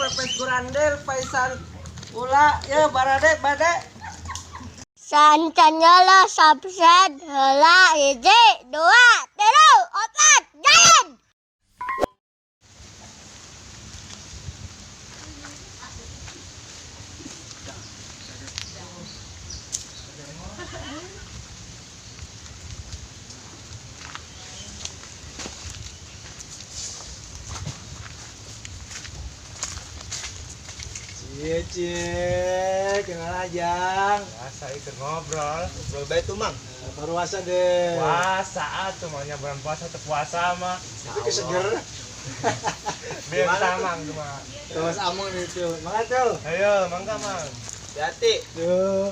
pepes gurandil paisan ula ya barade bade Sancanyala subset heula hiji dua tilu opat jalan. cie kenal ajang Puasa itu ngobrol baik tuh mang baru puasa deh puasa tuh maunya bulan puasa tuh puasa mah tapi keseger biar tamang tuh mah terus among nih tuh makasih tuh ayo mangga mang hati tuh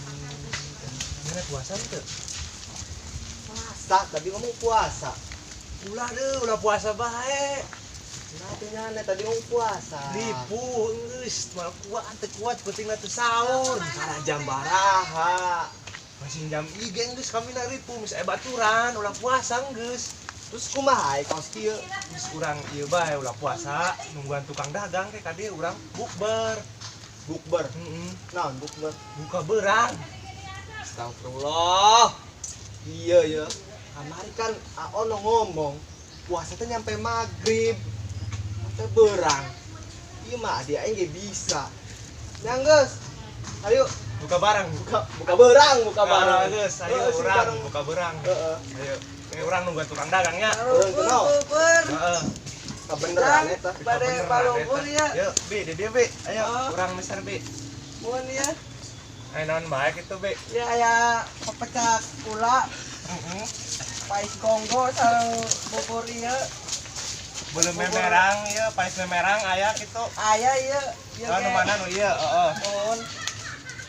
ini puasa tuh puasa tadi ngomong puasa ulah deh ulah puasa baik nantinya tadi ngomong puasa nipu geus malah kuat penting tuh sahur karena jam baraha masih jam igen geus kami naripu mis baturan ulah puasa geus terus kumaha kaos kieu geus urang ieu bae ulah puasa nungguan tukang dagang teh kade urang bukber naon bukber buka berang astagfirullah iya ya kamari kan ono ngomong puasa teh nyampe maghrib teh berang iya mah dia aing ge bisa yang geus ayo buka barang buka berang geus ayo urang buka berang heeh ayo ini urang nungguan tukang dagangnya urang kenal heeh kabeneran eta bade balobur ya yuk bi di dia bi ayo urang besar bi mun ya ayo naon baik itu bi ya aya pepecah kula pais konggo sareng bubur ieu belum memerang ya pais memerang aya kitu aya ieu anu mana nu ieu heeh mun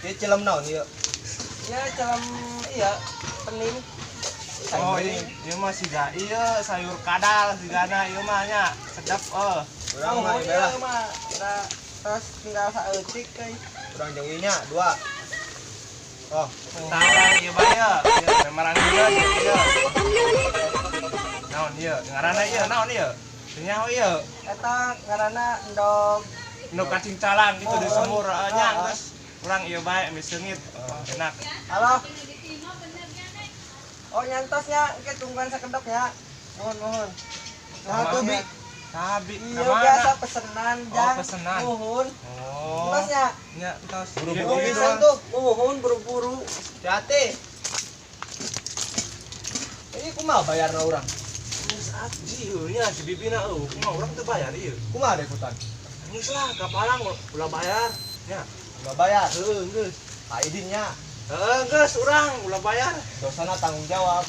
Ini cilem naon ieu? ya celem iya pening oh ieu mah siga ieu sayur kadal sigana ieu mah nya sedap Urang mah ieu ieu mah terus tinggal saeutik euy urang jeung ieu nya dua. Oh, tarang ieu bae ya memerang ieu ieu naon ieu ngaranna ieu naon ieu nyaho ieu eta ngaranna endog nu cacing calang gitu di semur nya geus urang ieu bae emi seungit enak halo oh nyantosnya ke tungguan sakedok ya mohon nah tuh bi Sabi, iya biasa pesenan jang pesenan. mohon oh entosnya nya entos buru-buru pisan tuh mohon buru-buru hati. Ini kumaha bayarna urang? geus abdi nya si bibina kumaha urang teu bayar ieu Kumaha ada ikutan? geus lah kapalang ulah bayar nya Enggak bayar. geus Aidinnya geus urang ulah bayar dosana tanggung jawab.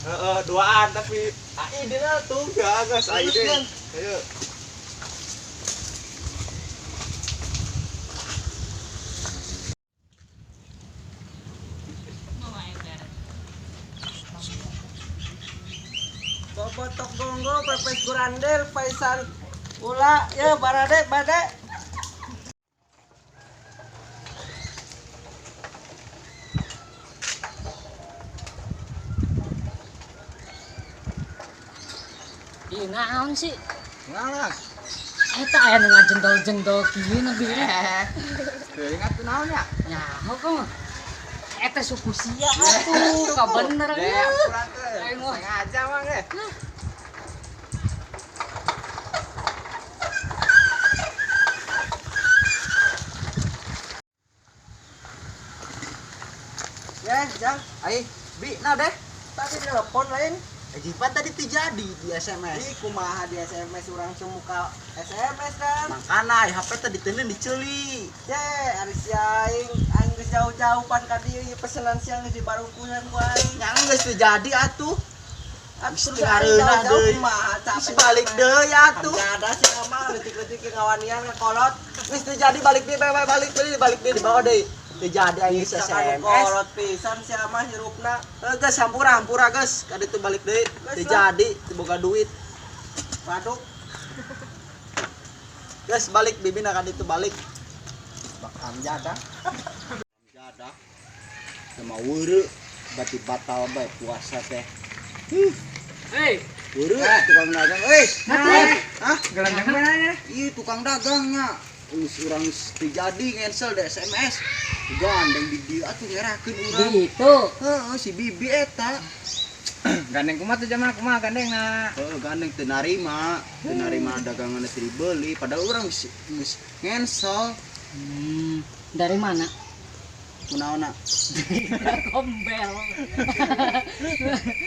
duaan tapi aidina tuh ya geus aidin ayo bobotok gonggo pepes gurandil paisan ula ya barade bade Ih, naon sih? Ngalah. Eta aya nu ngajendol-jendol kieu na bi. Teu ingat tuh naon ya? Nyaho kok. Eta suku sia atuh, ka bener Deh, ya. pulang teh. Ayo. Sengaja mah ge. ya jang Ai, bi nah deh. tadi telepon lain Jipan tadi teu jadi di SMS. ih kumaha di SMS urang cumuka SMS kan Makana HP teh diteuneun diceuli. ye ari si aing geus jauh-jauh pan ka dieu ieu pesenan siang geus dibarungkungan ku aing Yang geus teu jadi atuh. atuh Terus areuna deui. kumaha Terus balik deui atuh. ada sih mah leutik-leutik ke ngawanian ngekolot Geus teu jadi balik deui balik deui di bawah deui. Teu jadi aing geus SMS. kolot pisan si mah hirupna Geus hampura geus ka ditu balik deui. Teu jadi teu boga duit. waduh Geus balik bibina ka ditu balik. bakal jadah Jadah. Sama weureu berarti batal bae puasa teh. Hei, Buru tukang dagang. Hah? gelandang mana? Iya tukang dagangnya. Urang terjadi cancel deh SMS. Gandeng di dia atuh ngerakeun urang. Gitu. Heeh, si Bibi eta. Gandeng kumaha tuh jamaah kumaha gandengna? Gandeng teu narima dagangan teu dibeli padahal urang geus cancel. Dari mana? Kunaonna? Kombel.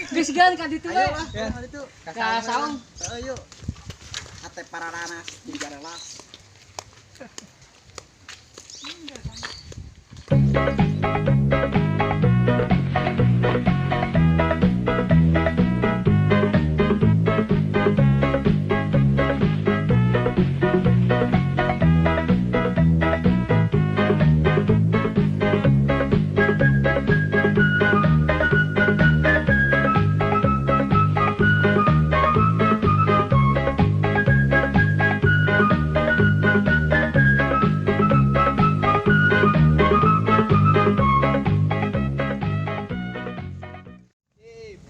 Geus gan ka ditu we. Ayo lah, itu. Ka saung. Ayo. Ate pararanas di garelas.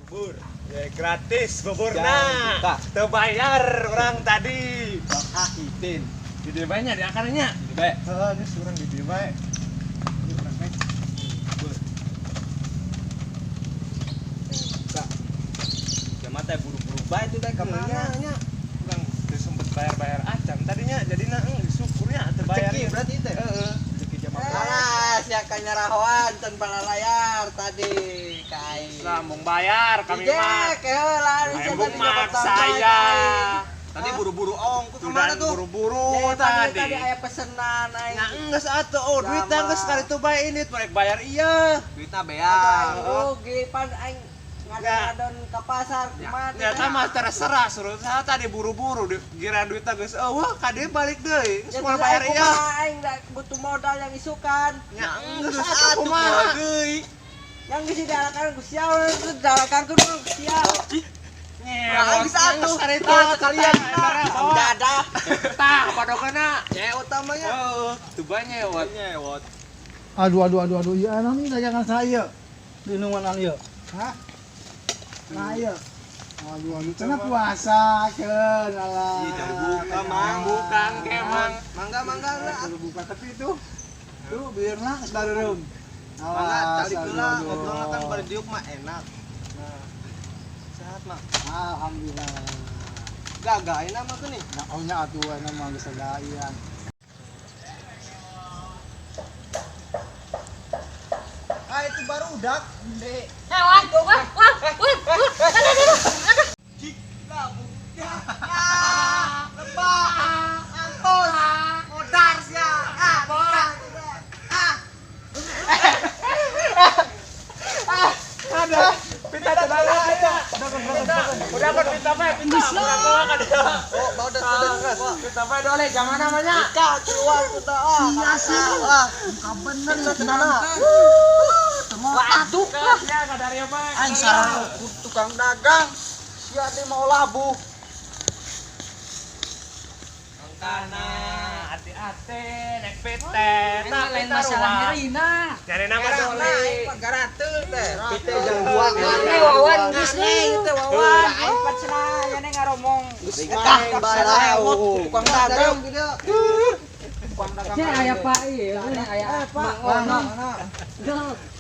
Bubur. Ya, gratis buburna. Jangan buka. Teu bayar orang tadi. Bang Ahidin. Di dieu bae nya di akarnya. Di bae. Heeh, geus urang di dieu bae. Ieu urang bae. Bubur. Buka. Jama teh buru-buru bae tuh teh ka mana nya. Urang teu sempet bayar-bayar acan tadinya jadina syukurnya teu bayar. Rezeki berarti teh. Heeh. Rezeki jam Alah, sia kanyarahoan tanpa layar tadi kai. Sambung bayar kami mah. Dijek heula Embung maksa saya. Tadi buru-buru ongku Sudah kemana tuh? buru-buru Tadi tadi. aya pesenan aing. Nah, geus atuh oh duitna geus kali itu bae ini rek bayar iya. Duitnya Aing beang. rugi pan aing ngadon ka pasar kumaha teh. Nyata mah terserah suruh saya tadi buru-buru gira duitna geus wah kade balik deui. Geus moal bayar iya. Aing da butuh modal yang isukan. Nya geus Atuh atuh kumaha. geui. Yang geus didalakan ku sial, didalakan ku sial. Geus atuh. itu Sekalian. Dadah. tah padokana. Cewek utamanya. Heeh, teu banyewot. Nyewot. Aduh, iya anu nih dagangan saya. Di numanan ieu. Hah? Nah ieu. Aduh, cenah puasa keun alah. Ih, jangan buka, Mang. Yang bukan kemang. Mangga lah. Kudu buka tapi itu. Tuh biarna geus bareureum. Mangga tadi kula aduh. ngobrol kan berdiuk mah enak. Nah. Sehat mah. Alhamdulillah. Gagain nama tuh nih. Nah, ohnya atuh ana mah geus sagaian. Ah itu baru udak. Pita tebaga aja. Udah kan pita bae, pita. Udah kan dia. Oh, mau das. Pita bae dole zaman namanya. Ka keluar kita Iya sih. Ah, Bener bener tenana. Waduh, ya kadari apa? aing sareng tukang dagang. Sia teh mau labuh. Kana hati-hati naik pete. Nah, lain masalah nyerina. Cari nama Nah, dole. aing mah garateul teh. Kita jangan buat. Ini wawan geus Aing teh wawan, aing pan cenah aya neng ngaromong. Main balau. Tukang dagang gitu. tukang dagang. Cek aya Pak ieu, aya Pak.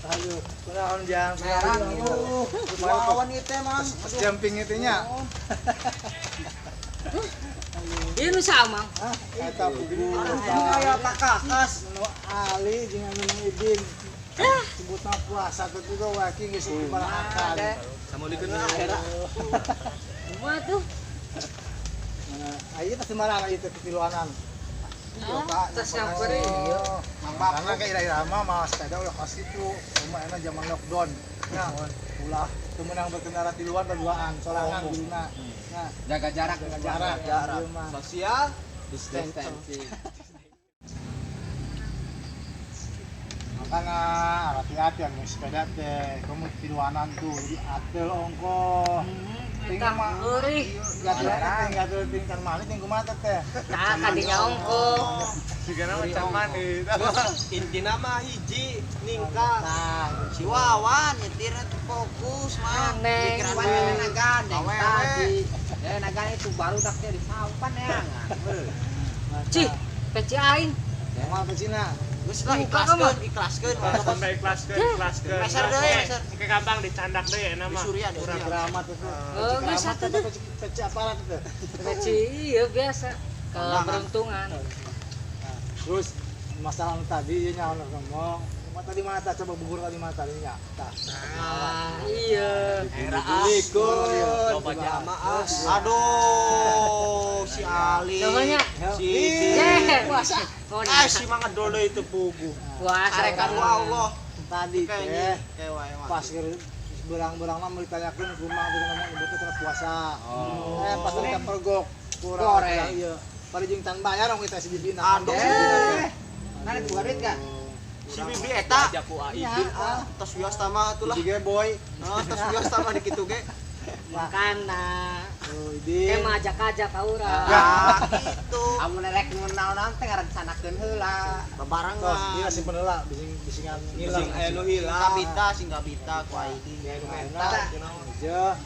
Aduh, kunaon jang Merang itu. Wawan ieu teh mang. jumping itu nya. Ieu nu sama. Eta bubur. Aya takakas. Nu Ali jeung anu Idin. Sebutna puasa tuh juga waki geus dibalahakan. Assalamualaikum akhirat. Kumaha tuh? Ayo teh semarang ieu teh tiluanan. Tas nyamperin ieu. Karena kayak irama mah sepeda udah pas itu, cuma enak zaman lockdown. Nah, ulah temenang berkendara di luar berduaan, sorangan guluna. Nah, Jaga jarak. dengan jarak, Jarak. ieu mah. Sosial distancing. Makanya hati-hati yang sepeda teh, kamu tiluanan tuh, jadi atel ongkoh. Tah eueuh. gatel ting kan mani ting kumaha teh. Tah kadinya ongko. Sigana macam mani. Intina mah hiji ningkat. Nah, si Wawan nyetirnya tuh fokus mah. Neng. Pikiran mana nagan Awewe. tadi. Nagan itu baru daknya di sampan ya. Cih, peci aing. Mal ke Cina. Geus lah Buka ka, Mah. ikhlaskeun. Sampai ikhlaskeun. Meser deui, meser. Ke gampang dicandak deui eta Di mah. Surya deh. Urang Keramat tuh. Geus satu deh. Peci aparat tuh. Peci ieu biasa. Keberuntungan. Terus masalah tadi nya ngomong, tadi mana tah coba bugur tadi mana tadinya. Tah. Iya. Ikut. Loba Jamaah. Aduh, si Ali. Namanya Si puasa. si mangga deuleuy teu puguh. Puasa Arekan ku Allah. Tadi Kayaknya teh wae pas berang-berang mah ditanyakeun kumaha teh ngomong ibu teh puasa. Pas kita pergok kurang iya. Pada jeung tan bayar orang kita si bibina. Aduh. Mana buka duit ka? Si bibi eta aja ku Idin tos wios tama atuh lah. Tiga boy. Tos wios tama di kitu ge. Makana. Oh, Idin. Emang ajak-ajak ka urang. Ya gitu. Amun rek naon-naon teh ngarencanakeun heula. Tos, Babarengan. iya simpen heula bisingan Sing aya nu hilang. Kabita sing kabita ku Aidi. Aja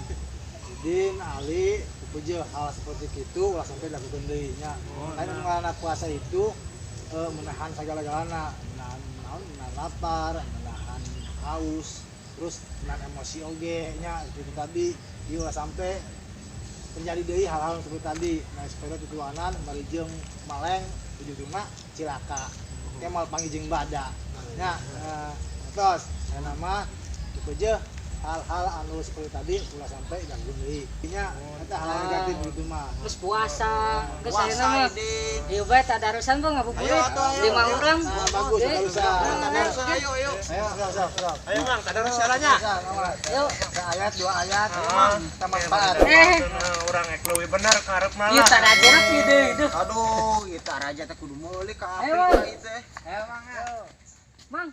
Idin, Ali, puja hal seperti itu ulah sampai dilakukan deui nya. Kan mengalana puasa itu menahan segala-galana, menahan lapar, menahan haus, terus menahan emosi oge nya itu tadi ieu ulah sampai terjadi deui hal-hal seperti tadi. Nah, sepeda tujuanan bari jeung maleng ujung-ujungna cilaka. Kemal panggih jeung bada. Nya terus nama puja hal-hal anu seperti tadi ulah sampai ganggu deui. Nya eta hal negatif gitu mah. Terus puasa. Geus Puasa ayeuna mah. Idin. Ieu bae tadarusan bang ngabuburit. Ayo, atuh, ayo. 5 urang. Nah, bagus Oke. tadarusan. Tadarusan ayo ayo. Ayo, sok. Ayo Mang, tadarus salahnya. Yuk. Ayat, 2 ayat, kita manfaat. Urang ek leuwih bener karep Ieu malah. tadajerak ieu deui itu. Aduh, kita raja teh kudu meuli ka Ayo, Afrika ieu teh. Emang Mang,